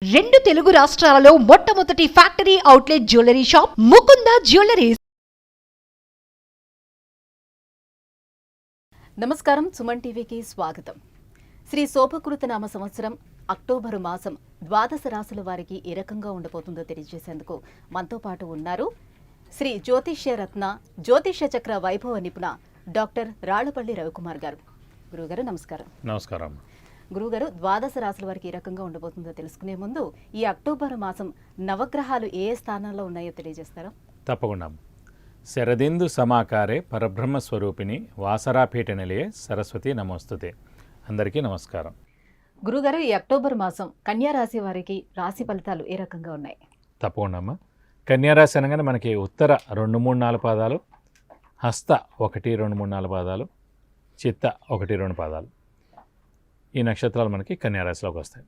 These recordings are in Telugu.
రెండు తెలుగు రాష్ట్రాలలో మొట్టమొదటి factory outlet jewellery shop Mukunda jewelleries. నమస్కారం, సుమన్ టీవీకి స్వాగతం. శ్రీ శోభకృత నామ సంవత్సరం అక్టోబరు మాసం ద్వాదశ రాశుల వారికి ఏ రకంగా ఉండబోతుందో తెలియజేసేందుకు మనతో పాటు ఉన్నారు శ్రీ జ్యోతిష్య రత్న జ్యోతిష్య చక్ర వైభవ నిపుణ డాక్టర్ రాళ్లపల్లి రవికుమార్ గారు. గురుగారు నమస్కారం. నమస్కారం. గురుగారు, ద్వాదశ రాశుల వారికి ఏ రకంగా ఉండబోతుందో తెలుసుకునే ముందు ఈ అక్టోబర్ మాసం నవగ్రహాలు ఏ స్థానంలో ఉన్నాయో తెలియజేస్తారా? తప్పకుండా. శరదిందు సమాకారే పరబ్రహ్మ స్వరూపిణి వాసరాపీఠ నిలయే సరస్వతి నమోస్తుతే. అందరికీ నమస్కారం. గురుగారు, ఈ అక్టోబర్ మాసం కన్యా రాశి వారికి రాశి ఫలితాలు ఏ రకంగా ఉన్నాయి? తప్పకుండా అమ్మ. కన్యారాశి అనగానే మనకి ఉత్తర 2, 3, 4 పాదాలు, హస్త 1, 2, 3, 4 పాదాలు, చిత్త 1, 2 పాదాలు, ఈ నక్షత్రాలు మనకి కన్యారాశిలోకి వస్తాయి.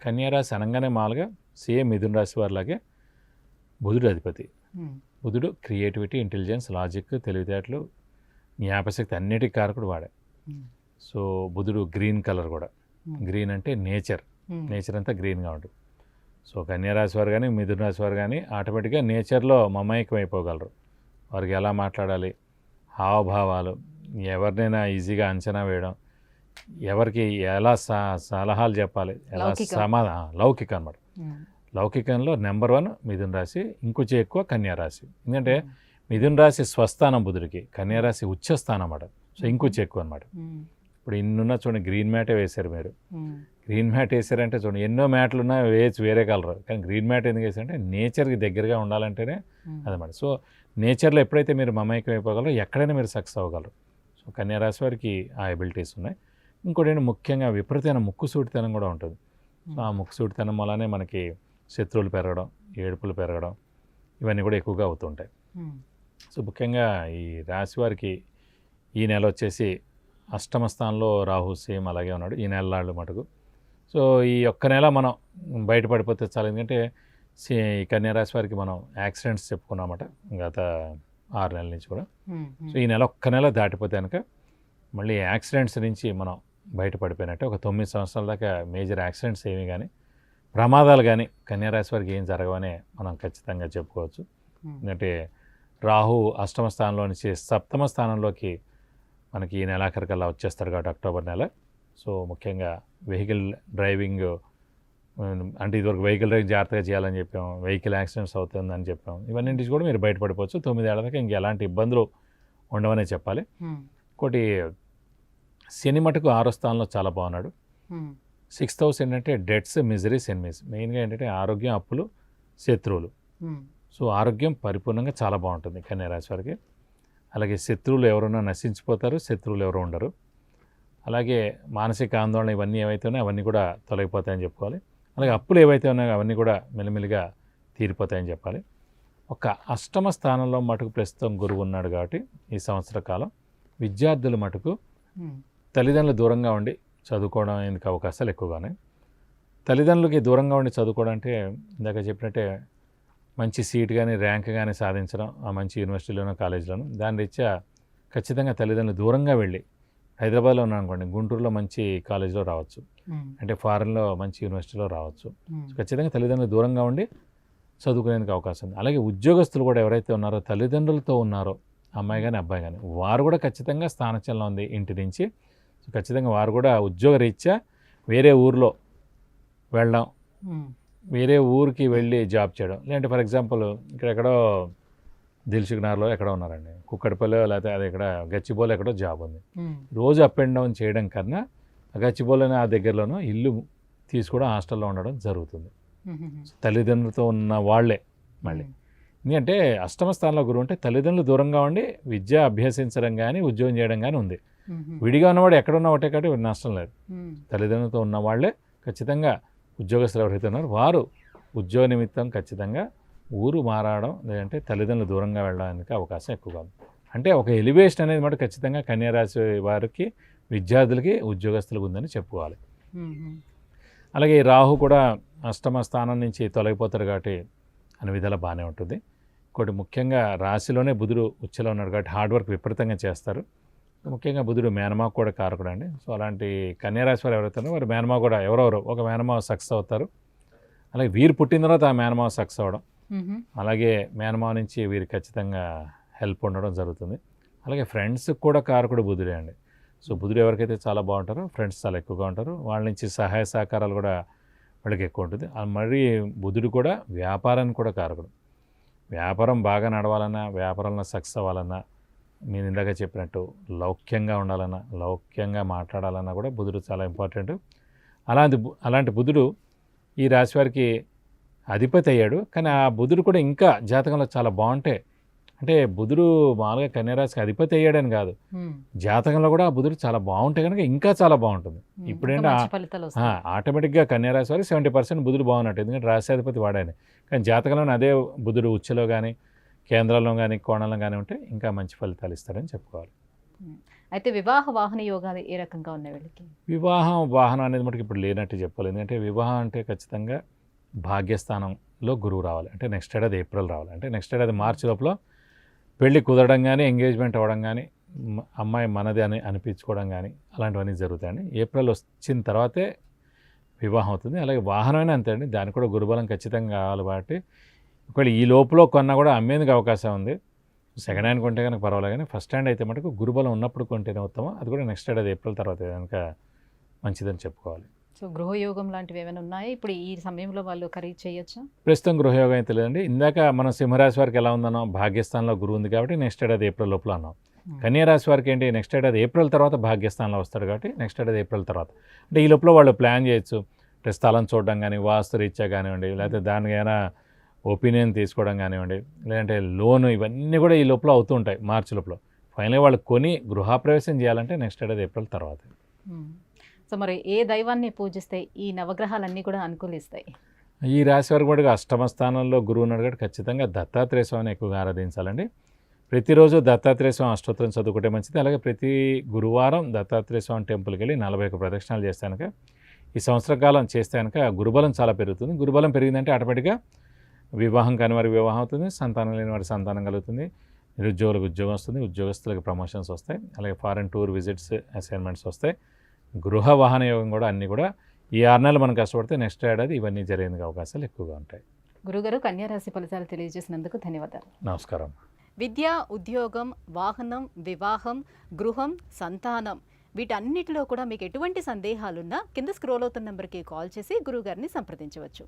కన్యారాశి అనగానే మామూలుగా సేమ్ మిథున రాశి వారిలాగే బుధుడు అధిపతి. బుధుడు క్రియేటివిటీ, ఇంటెలిజెన్స్, లాజిక్, తెలివితేటలు, జ్ఞాపశక్తి అన్నిటికీ కారకుడు వాడే. సో బుధుడు గ్రీన్ కలర్ కూడా. గ్రీన్ అంటే నేచర్ అంతా గ్రీన్గా ఉంటుంది. సో కన్యారాశి వారు కానీ మిథున రాశి వారు కానీ ఆటోమేటిక్గా నేచర్లో మమైకం అయిపోగలరు. వారికి ఎలా మాట్లాడాలి, హావభావాలు, ఎవరినైనా ఈజీగా అంచనా వేయడం, ఎవరికి ఎలా సలహాలు చెప్పాలి, ఎలా లౌకికం అనమాట. లౌకికంలో నెంబర్ 1 మిథున రాశి, ఇంకొంచెం ఎక్కువ కన్యారాశి. ఎందుకంటే మిథున రాశి స్వస్థానం బుధుడికి, కన్యారాశి ఉచ్చస్థానం అన్నమాట. సో ఇంకొంచెం ఎక్కువ అనమాట. ఇప్పుడు ఇన్నున్న చూడండి, గ్రీన్ మ్యాటే వేశారు మీరు. గ్రీన్ మ్యాట్ వేసారంటే చూడండి, ఎన్నో మ్యాట్లు ఉన్నా వేయచ్చు వేరే కలర్, కానీ గ్రీన్ మ్యాట్ ఎందుకు వేసారంటే నేచర్కి దగ్గరగా ఉండాలంటేనే అదన్నమాట. సో నేచర్లో ఎప్పుడైతే మీరు మమైకం అయిపోగలరో ఎక్కడైనా మీరు సక్సెస్ అవ్వగలరు. సో కన్యారాశి వారికి ఆ ఎబిలిటీస్ ఉన్నాయి. ఇంకోటి ముఖ్యంగా విపరీతమైన ముక్కుసూటితనం కూడా ఉంటుంది. సో ఆ ముక్కుసూటితనం వల్లనే మనకి శత్రువులు పెరగడం, ఏడుపులు పెరగడం, ఇవన్నీ కూడా ఎక్కువగా అవుతుంటాయి. సో ముఖ్యంగా ఈ రాశి వారికి ఈ నెల వచ్చేసి అష్టమ స్థానంలో రాహు సేమ్ అలాగే ఉన్నాడు ఈ నెలలాళ్ళు మటుకు. సో ఈ ఒక్క నెల మనం బయటపడిపోతే చాలు. ఎందుకంటే ఈ కన్యారాశి వారికి మనం యాక్సిడెంట్స్ చెప్పుకున్నామట గత 6 నెలల నుంచి కూడా. సో ఈ నెల ఒక్క నెల దాటిపోతే కనుక మళ్ళీ యాక్సిడెంట్స్ నుంచి మనం బయటపడిపోయినట్టే. ఒక 9 సంవత్సరాల దాకా మేజర్ యాక్సిడెంట్స్ ఏమి కానీ, ప్రమాదాలు కానీ కన్యారాశి వారికి ఏం జరగవనే మనం ఖచ్చితంగా చెప్పుకోవచ్చు. ఎందుకంటే రాహు అష్టమ స్థానంలో నుంచి సప్తమ స్థానంలోకి మనకి ఈ నెలాఖరికల్లా వచ్చేస్తారు కాబట్టి అక్టోబర్ నెల. సో ముఖ్యంగా వెహికల్ డ్రైవింగ్ అంటే ఇదివరకు వెహికల్ డ్రైవింగ్ జాగ్రత్తగా చేయాలని చెప్పాం, వెహికల్ యాక్సిడెంట్స్ అవుతుందని చెప్పాం, ఇవన్నీ నుంచి కూడా మీరు బయటపడిపోవచ్చు. 9 ఏళ్ల దాకా ఇంక ఎలాంటి ఇబ్బందులు ఉండవనే చెప్పాలి. ఇంకోటి శని మటుకు 6వ స్థానంలో చాలా బాగున్నాడు. 6th హౌస్ ఏంటంటే డెట్స్, మిజరీస్, ఎనిమీస్. మెయిన్గా ఏంటంటే ఆరోగ్యం, అప్పులు, శత్రువులు. సో ఆరోగ్యం పరిపూర్ణంగా చాలా బాగుంటుంది కన్యారాశి వారికి. అలాగే శత్రువులు ఎవరున్నా నశించిపోతారు, శత్రువులు ఎవరు ఉండరు. అలాగే మానసిక ఆందోళన ఇవన్నీ ఏవైతే ఉన్నాయో అవన్నీ కూడా తొలగిపోతాయని చెప్పుకోవాలి. అలాగే అప్పులు ఏవైతే ఉన్నాయో అవన్నీ కూడా మెల్లిమెల్లిగా తీరిపోతాయని చెప్పాలి. ఒక అష్టమ స్థానంలో మటుకు ప్రస్తుతం గురువు ఉన్నాడు కాబట్టి ఈ సంవత్సర కాలం విద్యార్థులు మటుకు తల్లిదండ్రులు దూరంగా ఉండి చదువుకోవడం ఎందుకు అవకాశాలు ఎక్కువగానే. తల్లిదండ్రులకి దూరంగా ఉండి చదువుకోవడం అంటే ఇందాక చెప్పినట్టే మంచి సీట్ కానీ ర్యాంక్ కానీ సాధించడం ఆ మంచి యూనివర్సిటీలోనో కాలేజీలోనో, దాని రీత్యా ఖచ్చితంగా తల్లిదండ్రులు దూరంగా వెళ్ళి, హైదరాబాద్లో ఉన్నాను అనుకోండి, గుంటూరులో మంచి కాలేజీలో రావచ్చు, అంటే ఫారెన్లో మంచి యూనివర్సిటీలో రావచ్చు. ఖచ్చితంగా తల్లిదండ్రులు దూరంగా ఉండి చదువుకునేందుకు అవకాశం ఉంది. అలాగే ఉద్యోగస్తులు కూడా ఎవరైతే ఉన్నారో తల్లిదండ్రులతో ఉన్నారో, అమ్మాయి కానీ అబ్బాయి కానీ, వారు కూడా ఖచ్చితంగా స్థానచలనం ఉంది ఇంటి నుంచి. సో ఖచ్చితంగా వారు కూడా ఉద్యోగ రీత్యా వేరే ఊరిలో వెళ్ళడం, వేరే ఊరికి వెళ్ళి జాబ్ చేయడం. లేదంటే ఫర్ ఎగ్జాంపుల్ ఇక్కడెక్కడో దిల్సుఖ్నగర్లో ఎక్కడో ఉన్నారండి, కుక్కడిపల్లి లేకపోతే అది ఇక్కడ గచ్చిబౌలి ఎక్కడో జాబ్ ఉంది. రోజు అప్ అండ్ డౌన్ చేయడం కన్నా గచ్చిబౌలిని ఆ దగ్గరలోనో ఇల్లు తీసుకోవడం, హాస్టల్లో ఉండడం జరుగుతుంది. తల్లిదండ్రులతో ఉన్న వాళ్ళే మళ్ళీ. ఎందుకంటే అష్టమ స్థానంలో గురువు అంటే తల్లిదండ్రులు దూరంగా ఉండి విద్య అభ్యసించడం కానీ ఉద్యోగం చేయడం కానీ ఉంది. విడిగా ఉన్నవాడు ఎక్కడున్నా ఒకటే కాబట్టి నష్టం లేదు. తల్లిదండ్రులతో ఉన్న వాళ్ళే ఖచ్చితంగా ఉద్యోగస్తులు ఎవరైతే ఉన్నారో వారు ఉద్యోగ నిమిత్తం ఖచ్చితంగా ఊరు మారడం, లేదంటే తల్లిదండ్రులు దూరంగా వెళ్ళడానికి అవకాశం ఎక్కువగా ఉంది. అంటే ఒక ఎలివేషన్ అనేది మాట ఖచ్చితంగా కన్యారాశి వారికి, విద్యార్థులకి, ఉద్యోగస్తులకు ఉందని చెప్పుకోవాలి. అలాగే రాహు కూడా అష్టమ స్థానం నుంచి తొలగిపోతారు కాబట్టి అన్ని విధాలు బాగానే ఉంటుంది. ఇంకోటి ముఖ్యంగా రాశిలోనే బుధుడు ఉచ్చలో ఉన్నాడు కాబట్టి హార్డ్ వర్క్ విపరీతంగా చేస్తారు. ముఖ్యంగా బుధుడు మేనమావ కూడా కారకుడు అండి. సో అలాంటి కన్యారాశి వారు ఎవరైతే వారు మేనమావ కూడా ఎవరెవరో ఒక మేనమావ సక్సెస్ అవుతారు. అలాగే వీరు పుట్టిన తర్వాత ఆ మేనమావ సక్సెస్ అవ్వడం, అలాగే మేనమావ నుంచి వీరికి ఖచ్చితంగా హెల్ప్ ఉండడం జరుగుతుంది. అలాగే ఫ్రెండ్స్కి కూడా కారకుడు బుధుడే అండి. సో బుధుడు ఎవరికైతే చాలా బాగుంటారో ఫ్రెండ్స్ చాలా ఎక్కువగా ఉంటారు, వాళ్ళ నుంచి సహాయ సహకారాలు కూడా వాళ్ళకి ఎక్కువ ఉంటుంది. మరి బుధుడు కూడా వ్యాపారానికి కూడా కారకుడు. వ్యాపారం బాగా నడవాలన్నా, వ్యాపారంలో సక్సెస్ అవ్వాలన్నా, నేను ఇందాక చెప్పినట్టు లౌక్యంగా ఉండాలన్నా, లౌక్యంగా మాట్లాడాలన్నా కూడా బుధుడు చాలా ఇంపార్టెంట్. అలాంటి బుధుడు ఈ రాశి వారికి అధిపతి అయ్యాడు. కానీ ఆ బుధుడు కూడా ఇంకా జాతకంలో చాలా బాగుంటే, అంటే బుధుడు మామూలుగా కన్యారాశికి అధిపతి అయ్యాడని కాదు, జాతకంలో కూడా ఆ బుధుడు చాలా బాగుంటే కనుక ఇంకా చాలా బాగుంటుంది. ఇప్పుడేంటి ఆటోమేటిక్గా కన్యారాశి వారికి 70% బుధుడు బాగున్నట్టు, ఎందుకంటే రాశ్యాధిపతి వాడాయని. కానీ జాతకంలోనే అదే బుధుడు ఉచ్చలో కానీ కేంద్రంలో కానీ కోణంలో కానీ ఉంటే ఇంకా మంచి ఫలితాలు ఇస్తారని చెప్పుకోవాలి. అయితే వివాహ వాహన యోగాలు ఏ రకంగా ఉన్నాయి వీళ్ళకి? వివాహం వాహనం అనేది మనకి ఇప్పుడు లేనట్టు చెప్పాలి. ఎందుకంటే వివాహం అంటే ఖచ్చితంగా భాగ్యస్థానంలో గురువు రావాలి, అంటే నెక్స్ట్ ఏడాది ఏప్రిల్ రావాలి, అంటే నెక్స్ట్ ఏడాది మార్చి లోపల పెళ్ళి కుదరడం కానీ, ఎంగేజ్మెంట్ అవ్వడం కానీ, అమ్మాయి మనది అని అనిపించుకోవడం కానీ అలాంటివన్నీ జరుగుతాయండి. ఏప్రిల్ వచ్చిన తర్వాతే వివాహం అవుతుంది. అలాగే వాహనమైనా అంతే అండి, దానికి కూడా గురుబలం ఖచ్చితంగా కావాలి. కాబట్టి ఒకవేళ ఈ లోపల కొన్నా కూడా అమ్మేందుకు అవకాశం ఉంది. సెకండ్ హ్యాండ్ కొంటే కనుక పర్వాలేదు, కానీ ఫస్ట్ హ్యాండ్ అయితే మటుకు గురుబలం ఉన్నప్పుడు కొంటేనే ఉత్తమం. అది కూడా నెక్స్ట్ ఏడాది ఏప్రిల్ తర్వాత కనుక మంచిదని చెప్పుకోవాలి. సో గృహయోగం లాంటివి ఏమైనా ఉన్నాయా ఇప్పుడు ఈ సమయంలో వాళ్ళు ఖరీదు చేయొచ్చా? ప్రస్తుతం గృహయోగం అయితే లేదండి. ఇందాక మనం సింహరాశి వారికి ఎలా ఉందనో, భాగ్యస్థానంలో గురువు ఉంది కాబట్టి నెక్స్ట్ ఏడాది ఏప్రిల్ లోపల అన్నాం. కన్యారాశి వారికి ఏంటి, నెక్స్ట్ ఏడాది ఏప్రిల్ తర్వాత భాగ్యస్థానంలో వస్తాడు కాబట్టి నెక్స్ట్ ఏడాది ఏప్రిల్ తర్వాత, అంటే ఈ లోపల వాళ్ళు ప్లాన్ చేయొచ్చు. అంటే స్థలం చూడడం కానీ, వాస్తు రీత్యా కానివ్వండి, లేకపోతే దానికైనా ఒపీనియన్ తీసుకోవడం కానివ్వండి, లేదంటే లోను, ఇవన్నీ కూడా ఈ లోపల అవుతూ ఉంటాయి మార్చి లోపల. ఫైనల్గా వాళ్ళు కొని గృహప్రవేశం చేయాలంటే నెక్స్ట్ ఏడాది ఏప్రిల్ తర్వాత. సో మరి ఏ దైవాన్ని పూజిస్తే ఈ నవగ్రహాలన్నీ కూడా అనుకూలిస్తాయి? ఈ రాశి వారికి కూడా అష్టమ స్థానంలో గురువు ఉన్నాడు కాబట్టి ఖచ్చితంగా దత్తాత్రేయ స్వామిని ఎక్కువగా ఆరాధించాలండి. ప్రతిరోజు దత్తాత్రేయ స్వామి అష్టోత్తరం చదువుకుంటే మంచిది. అలాగే ప్రతి గురువారం దత్తాత్రేయ స్వామి టెంపుల్కి వెళ్ళి 41 ప్రదక్షిణాలు చేస్తే కనుక, ఈ సంవత్సర కాలం చేస్తే కనుక గురుబలం చాలా పెరుగుతుంది. గురుబలం పెరిగిందంటే ఆటోమేటిక్గా వివాహం కాని వారికి వివాహం అవుతుంది, సంతానం లేని వారికి సంతానం కలుగుతుంది, నిరుద్యోగులకు ఉద్యోగం వస్తుంది, ఉద్యోగస్తులకు ప్రమోషన్స్ వస్తాయి, అలాగే ఫారెన్ టూర్ విజిట్స్ అసైన్మెంట్స్ వస్తాయి. గృహ వాహన యోగం కూడా అన్నీ కూడా ఈ 6 నెలలు మనం కష్టపడితే నెక్స్ట్ ఏడాది ఇవన్నీ జరిగేందుకు అవకాశాలు ఎక్కువగా ఉంటాయి. గురుగారు, కన్యారాశి ఫలితాలు తెలియజేసినందుకు ధన్యవాదాలు. నమస్కారం. విద్య, ఉద్యోగం, వాహనం, వివాహం, గృహం, సంతానం వీటన్నిటిలో కూడా మీకు ఎటువంటి సందేహాలున్నా కింద స్క్రోల్ అవుతున్న నెంబర్కి కాల్ చేసి గురువుగారిని సంప్రదించవచ్చు.